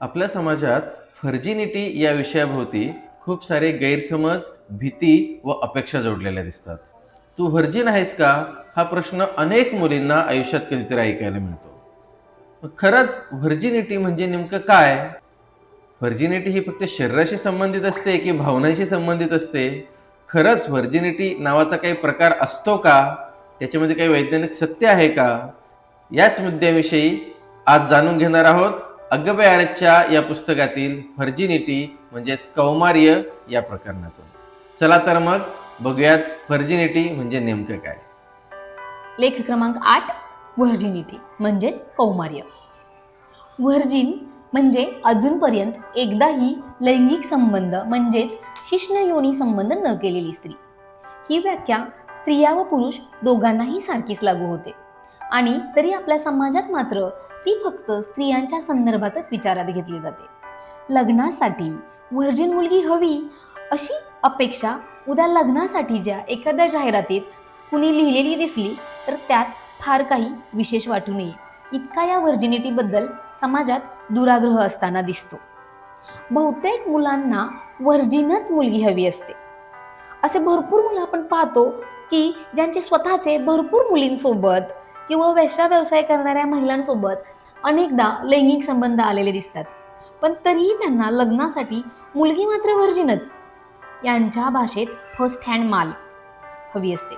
आपल्या समाजात व्हर्जिनिटी या विषयाभोवती खूप सारे गैरसमज, भीती व अपेक्षा जोडलेल्या दिसतात. तू व्हर्जिन आहेस का? हा प्रश्न अनेक मुलींना आयुष्यात कधीतरी ऐकायला मिळतो. मग खरंच व्हर्जिनिटी म्हणजे नेमकं काय? व्हर्जिनिटी ही फक्त शरीराशी संबंधित असते की भावनांशी संबंधित असते? खरंच व्हर्जिनिटी नावाचा काही प्रकार असतो का? त्याच्यामध्ये काही वैज्ञानिक सत्य आहे का? याच मुद्द्याविषयी आज जाणून घेणार आहोत अगबे आर्यच्या या पुस्तकातील व्हर्जिनिटी म्हणजेच कौमार्य या प्रकरणातून. चला तर मग बघूयात व्हर्जिनिटी म्हणजे नेमकं काय. लेख क्रमांक 8 व्हर्जिनिटी म्हणजेच कौमार्य. व्हर्जिन म्हणजे अजूनपर्यंत एकदाही लैंगिक संबंध म्हणजेच शिश्न योनी संबंध न केलेली स्त्री. ही व्याख्या स्त्रिया व पुरुष दोघांनाही सारखीच लागू होते आणि तरी आपल्या समाजात मात्र ती फक्त स्त्रियांच्या संदर्भातच विचारात घेतली जाते. लग्नासाठी व्हर्जिन मुलगी हवी अशी अपेक्षा उद्या लग्नासाठीच्या एखाद्या जाहिरातीत कुणी लिहिलेली दिसली तर त्यात फार काही विशेष वाटू नये इतका या व्हर्जिनिटीबद्दल समाजात दुराग्रह असताना दिसतो. बहुतेक मुलांना व्हर्जिनच मुलगी हवी असते. असे भरपूर मुलं आपण पाहतो की ज्यांचे स्वतःचे भरपूर मुलींसोबत किंवा वेश्या व्यवसाय करणाऱ्या महिलांसोबत अनेकदा लैंगिक संबंध आलेले दिसतात, पण तरीही त्यांना लग्नासाठी मुलगी मात्र व्हर्जिनच, यांच्या भाषेत फर्स्ट हँड माल हवी असते.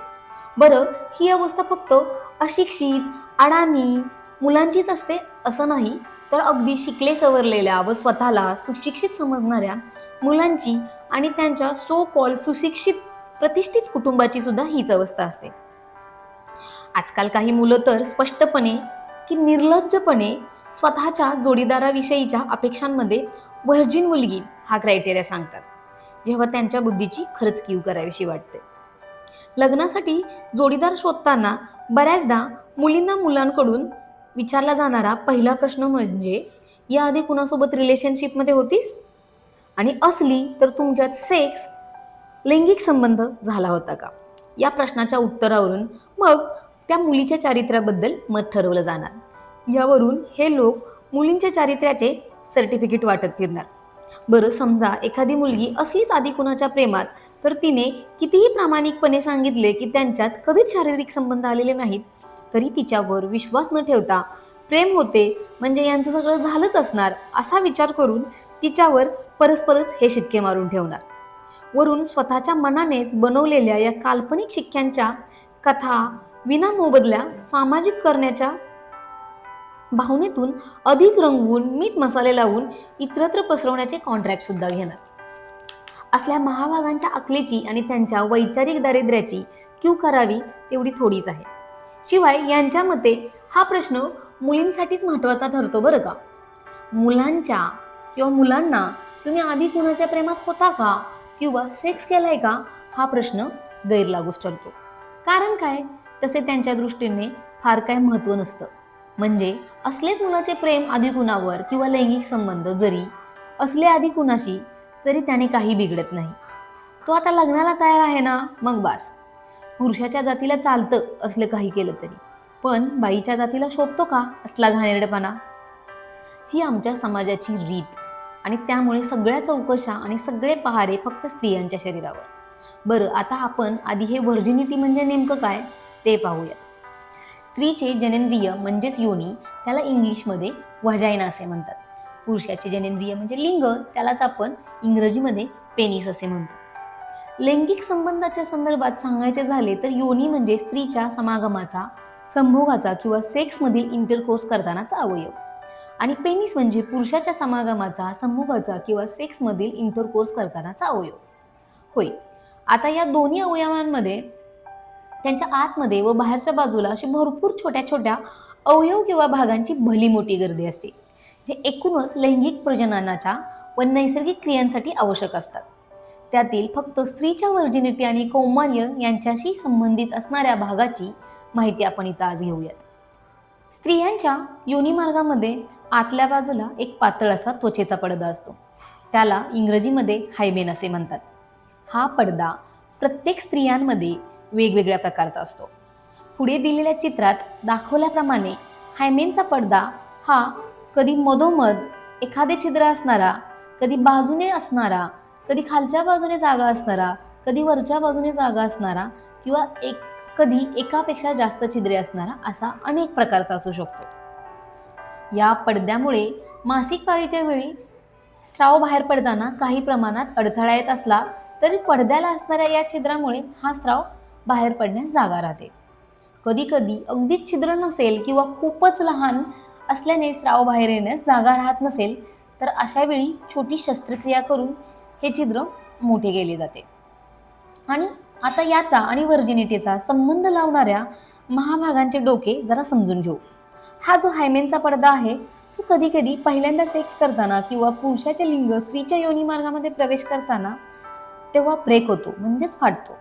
बरं, ही अवस्था फक्त अशिक्षित, अडाणी मुलांचीच असते असं नाही, तर अगदी शिकले सवरलेल्या व स्वतःला सुशिक्षित समजणाऱ्या मुलांची आणि त्यांच्या सो कॉल सुशिक्षित प्रतिष्ठित कुटुंबाची सुद्धा हीच अवस्था असते. आजकाल काही मुलं तर स्पष्टपणे की निर्लज्जपणे स्वतःच्या जोडीदाराविषयीच्या अपेक्षांमध्ये व्हर्जिन मुलगी हा क्रायटेरिया सांगतात, जेव्हा त्यांच्या बुद्धीची खरंच कीव करावीशी वाटते. लग्नासाठी जोडीदार शोधताना बऱ्याचदा मुलींना मुलांकडून विचारला जाणारा पहिला प्रश्न म्हणजे, याआधी कुणासोबत रिलेशनशिपमध्ये होतीस? आणि असली तर तुमच्यात सेक्स लैंगिक संबंध झाला होता का? या प्रश्नाच्या उत्तरावरून मग त्या मुलीच्या चारित्र्याबद्दल मत ठरवलं जाणार. यावरून हे लोक मुलींच्या चारित्र्याचे सर्टिफिकेट वाटत फिरणार. बरं, समजा एखादी मुलगी असलीच आधी कुणाच्या प्रेमात, तर तिने कितीही प्रामाणिकपणे सांगितले की त्यांच्यात कधीच शारीरिक संबंध आलेले नाहीत, तरी तिच्यावर विश्वास न ठेवता प्रेम होते म्हणजे यांचं सगळं झालंच असणार असा विचार करून तिच्यावर परस्परच हे शिक्के मारून ठेवणार. वरून स्वतःच्या मनानेच बनवलेल्या या काल्पनिक शिक्क्यांच्या कथा विना मोबदल्या सामाजिक करण्याच्या भावनेतून अधिक रंगवून मीठ मसाले लावून इतरत्र पसरवण्याचे कॉन्ट्रॅक्ट सुद्धा घेणार. असल्या महाभागांच्या अकलेची आणि त्यांच्या वैचारिक दारिद्र्याची कीव करावी तेवढी थोडीच आहे. शिवाय यांच्या मते हा प्रश्न मुलींसाठीच महत्त्वाचा ठरतो बरं का. मुलांच्या किंवा मुलांना तुम्ही आधी कुणाच्या प्रेमात होता का किंवा सेक्स केलाय का हा प्रश्न गैरलागूच ठरतो. कारण काय, तसे त्यांच्या दृष्टीने फार काय महत्त्व नसतं. म्हणजे असलेच मुलाचे प्रेम आधी कुणावर किंवा लैंगिक संबंध जरी असले आधी कुणाशी, तरी त्याने काही बिघडत नाही. तो आता लग्नाला तयार आहे ना, मग बास. पुरुषाच्या जातीला चालतं असलं काही केलं तरी, पण बाईच्या जातीला शोभतो का असला घाणेरडेपणा? ही आमच्या समाजाची रीत आणि त्यामुळे सगळ्या चौकशा आणि सगळे पहारे फक्त स्त्रियांच्या शरीरावर. बरं, आता आपण आधी हे व्हर्जिनिटी म्हणजे नेमकं काय ते पाहूयात. स्त्रीचे जनेंद्रिय म्हणजेच योनी, त्याला इंग्लिशमध्ये व्हाजायना असे म्हणतात. पुरुषाचे जनेंद्रिय म्हणजे लिंग, त्यालाच आपण इंग्रजीमध्ये पेनिस असे म्हणतो. लैंगिक संबंधाच्या संदर्भात सांगायचे झाले तर योनी म्हणजे स्त्रीच्या समागमाचा, संभोगाचा किंवा सेक्समधील इंटरकोर्स करतानाचा अवयव, आणि पेनिस म्हणजे पुरुषाच्या समागमाचा, संभोगाचा किंवा सेक्समधील इंटरकोर्स करतानाचा अवयव होय. आता या दोन्ही अवयवांमध्ये त्यांच्या आतमध्ये व बाहेरच्या बाजूला अशी भरपूर छोट्या छोट्या अवयव किंवा भागांची भली मोठी गर्दी असते, जे एकूणच लैंगिक प्रजननाच्या व नैसर्गिक क्रियांसाठी आवश्यक असतात. त्यातील फक्त स्त्रीच्या व्हर्जिनिटी आणि कौमार्य यांच्याशी संबंधित असणाऱ्या भागाची माहिती आपण इथं आज घेऊयात. स्त्रियांच्या योनिमार्गामध्ये आतल्या बाजूला एक पातळ असा त्वचेचा पडदा असतो, त्याला इंग्रजीमध्ये हायमेन असे म्हणतात. हा पडदा प्रत्येक स्त्रियांमध्ये वेगवेगळ्या प्रकारचा असतो. पुढे दिलेल्या चित्रात दाखवल्याप्रमाणे हायमेनचा पडदा हा कधी मधोमध एखादे छिद्र असणारा, कधी बाजूने असणारा, कधी खालच्या बाजूने जागा असणारा, कधी वरच्या बाजूने जागा असणारा किंवा कधी एकापेक्षा जास्त छिद्रे असणारा असा अनेक प्रकारचा असू शकतो. या पडद्यामुळे मासिक पाळीच्या वेळी स्राव बाहेर पडताना काही प्रमाणात अडथळा येत असला तरी पडद्याला असणाऱ्या या छिद्रामुळे हा स्राव बाहेर पडण्यास जागा राहते. कधी कधी अगदीच छिद्र नसेल किंवा खूपच लहान असल्याने स्राव बाहेर येण्यास जागा राहत नसेल तर अशा वेळी छोटी शस्त्रक्रिया करून हे छिद्र मोठे केले जाते. आणि आता याचा आणि व्हर्जिनिटीचा संबंध लावणाऱ्या महाभागांचे डोके जरा समजून घेऊ. हा जो हायमेनचा पडदा आहे तो कधी कधी पहिल्यांदा सेक्स करताना किंवा पुरुषाचे लिंग स्त्रीच्या योनी मार्गामध्ये प्रवेश करताना तेव्हा ब्रेक होतो म्हणजेच फाटतो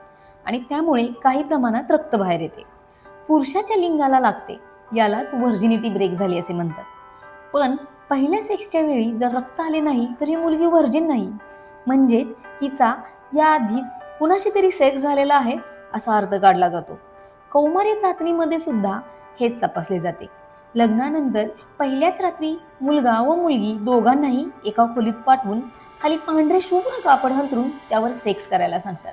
आणि त्यामुळे काही प्रमाणात रक्त बाहेर येते. पुरुषाच्या लिंगाला लागते, यालाच व्हर्जिनिटी ब्रेक झाली असे म्हणतात. पण पहिल्या सेक्सच्या वेळी जर रक्त आले नाही तर ही मुलगी व्हर्जिन नाही, म्हणजेच हिचा याआधीच कुणाशी तरी सेक्स झालेला आहे असा अर्थ काढला जातो. कौमार्य चाचणीमध्ये सुद्धा हेच तपासले जाते. लग्नानंतर पहिल्याच रात्री मुलगा व मुलगी दोघांनाही एका खोलीत पाठवून खाली पांढरे शुभ्र कापड अंथरून त्यावर सेक्स करायला सांगतात.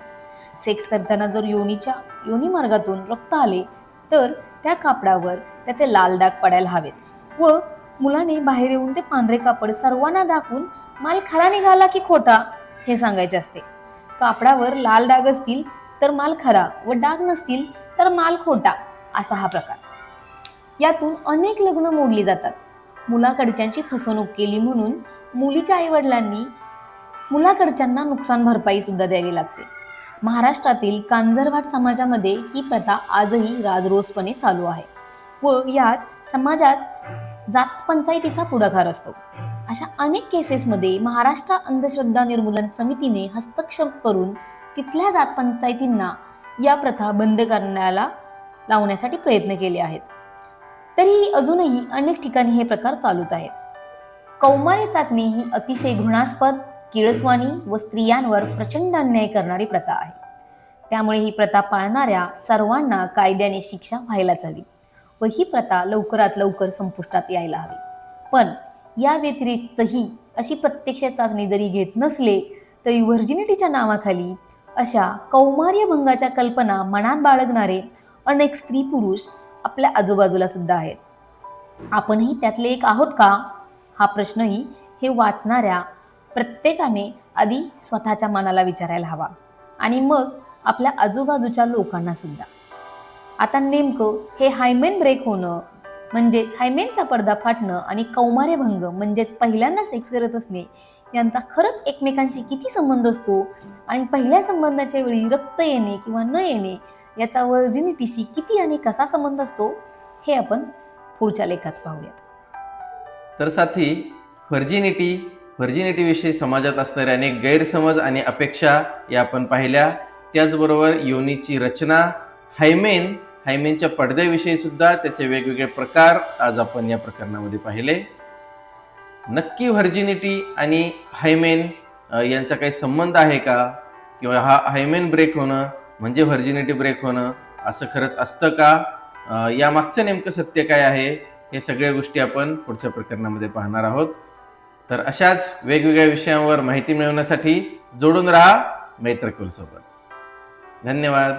सेक्स करताना जर योनी मार्गातून रक्त आले तर त्या कापडावर त्याचे लाल डाग पडायला हवेत व मुलाने बाहेर येऊन ते पांढरे कापड सर्वांना दाखवून माल खरा निघाला की खोटा हे सांगायचे असते. कापडावर लाल डाग असतील तर माल खरा व डाग नसतील तर माल खोटा असा हा प्रकार. यातून अनेक लग्न मोडली जातात. मुलाकडच्यांची फसवणूक केली म्हणून मुलीच्या आईवडिलांनी मुलाकडच्यांना नुकसान भरपाई सुद्धा द्यावी लागते. महाराष्ट्रातील कांजरवाट समाजामध्ये ही प्रथा आजही राजरोसपणे चालू आहे व यात समाजात जात पंचायतीचा पुढाकार असतो. अशा अनेक केसेसमध्ये महाराष्ट्र अंधश्रद्धा निर्मूलन समितीने हस्तक्षेप करून तिथल्या जात पंचायतींना या प्रथा बंद करण्याला लावण्यासाठी प्रयत्न केले आहेत. तरीही अजूनही अनेक ठिकाणी हे प्रकार चालूच आहेत. कौमार्य चाचणी ही अतिशय घृणास्पद, किळसवाणी व स्त्रियांवर प्रचंड अन्याय करणारी प्रथा आहे. त्यामुळे ही प्रथा पाळणाऱ्या सर्वांना कायद्याने शिक्षा व्हायलाच हवी व ही प्रथा लवकरात लवकर संपुष्टात यायला हवी. पण या व्यतिरिक्तही अशी प्रत्यक्ष चाचणी जरी घेत नसले तरी व्हर्जिनिटीच्या नावाखाली अशा कौमार्य भंगाच्या कल्पना मनात बाळगणारे अनेक स्त्री पुरुष आपल्या आजूबाजूला सुद्धा आहेत. आपणही त्यातले एक आहोत का हा प्रश्नही हे वाचणाऱ्या प्रत्येकाने आधी स्वतःच्या मनाला विचारायला हवा आणि मग आपल्या आजूबाजूच्या लोकांना सुद्धा. आता नेमकं हे हायमेन ब्रेक होणं म्हणजेच हायमेनचा पडदा फाटणं आणि कौमार्य भंग म्हणजेच पहिल्यांदा सेक्स करत असणे यांचा खरंच एकमेकांशी किती संबंध असतो आणि पहिल्या संबंधाच्या वेळी रक्त येणे किंवा न येणे याचा व्हर्जिनिटीशी किती आणि कसा संबंध असतो हे आपण पुढच्या लेखात पाहूयात. तर साथी, व्हर्जिनिटीविषयी समाजात असणारे अनेक गैरसमज आणि अपेक्षा या आपण पाहिल्या. त्याचबरोबर योनीची रचना, हायमेनच्या पडद्याविषयी सुद्धा त्याचे वेगवेगळे प्रकार आज आपण या प्रकरणामध्ये पाहिले. नक्की व्हर्जिनिटी आणि हायमेन यांचा काही संबंध आहे का, किंवा हा हायमेन ब्रेक होणं म्हणजे व्हर्जिनिटी ब्रेक होणं असं खरंच असतं का, यामागचं नेमकं सत्य काय आहे, हे सगळ्या गोष्टी आपण पुढच्या प्रकरणामध्ये पाहणार आहोत. तर अशाच वेगवेगळ्या विषयांवर माहिती मिळवण्यासाठी जोडून राहा मैत्रकुल सोबत. धन्यवाद.